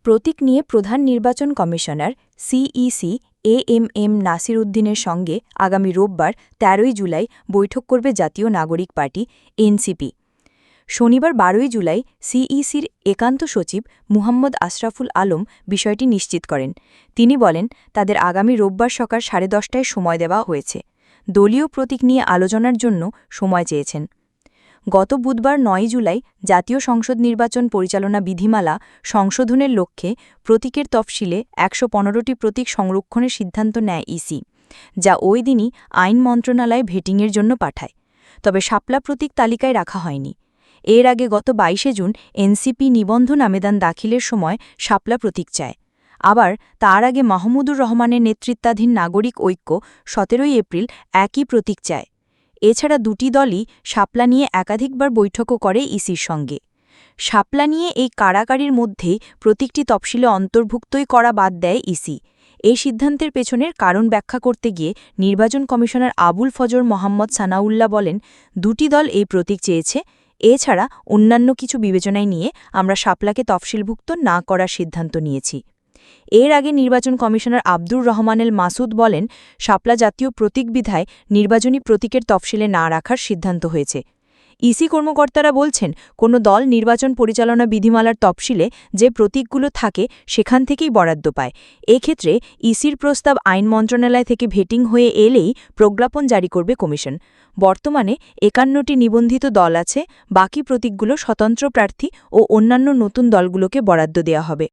প্রতীক নিয়ে প্রধান নির্বাচন কমিশনার সিইসি এএমএম নাসির উদ্দিনের সঙ্গে আগামী রোববার ১৩ জুলাই বৈঠক করবে জাতীয় নাগরিক পার্টি এনসিপি। শনিবার ১২ জুলাই সিইসির একান্ত সচিব মুহাম্মদ আশরাফুল আলম বিষয়টি নিশ্চিত করেন। তিনি বলেন, তাদের আগামী রোববার সকাল 10:30টায় সময় দেওয়া হয়েছে। দলীয় প্রতীক নিয়ে আলোচনার জন্য সময় চেয়েছেন। গত বুধবার ৯ জুলাই জাতীয় সংসদ নির্বাচন পরিচালনা বিধিমালা সংশোধনের লক্ষ্যে প্রতীকের তফসিলে ১১৫টি প্রতীক সংরক্ষণের সিদ্ধান্ত নেয় ইসি, যা ওই দিনই আইন মন্ত্রণালয়ে ভেটিংয়ের জন্য পাঠায়। তবে শাপলা প্রতীক তালিকায় রাখা হয়নি। এর আগে গত ২২ জুন এনসিপি নিবন্ধন আবেদন দাখিলের সময় শাপলা প্রতীক চায়। আবার তার আগে মাহমুদুর রহমানের নেতৃত্বাধীন নাগরিক ঐক্য ১৭ এপ্রিল একই প্রতীক চায়। এছাড়া দুটি দলই শাপলা নিয়ে একাধিকবার বৈঠকও করে ইসির সঙ্গে। শাপলা নিয়ে এই কাড়াকাড়ির মধ্যেই প্রতীকটি তফসিলে অন্তর্ভুক্তই করা বাদ দেয় ইসি। এই সিদ্ধান্তের পেছনের কারণ ব্যাখ্যা করতে গিয়ে নির্বাচন কমিশনার আবুল ফজর মোহাম্মদ সানাউল্লাহ বলেন, দুটি দল এই প্রতীক চেয়েছে। এছাড়া অন্যান্য কিছু বিবেচনায় নিয়ে আমরা শাপলাকে তফসিলভুক্ত না করার সিদ্ধান্ত নিয়েছি। এর আগে নির্বাচন কমিশনার আব্দুর রহমানেল মাসুদ বলেন, শাপলা জাতীয় প্রতীক বিধায় নির্বাচনী প্রতীকের তফসিলে না রাখার সিদ্ধান্ত হয়েছে। ইসি কর্মকর্তারা বলছেন, কোনো দল নির্বাচন পরিচালনা বিধিমালার তফসিলে যে প্রতীকগুলো থাকে সেখান থেকেই বরাদ্দ পায়। এক্ষেত্রে ইসির প্রস্তাব আইন মন্ত্রণালয় থেকে ভেটিং হয়ে এলেই প্রজ্ঞাপন জারি করবে কমিশন। বর্তমানে ৫১টি নিবন্ধিত দল আছে, বাকি প্রতীকগুলো স্বতন্ত্র প্রার্থী ও অন্যান্য নতুন দলগুলোকে বরাদ্দ দেওয়া হবে।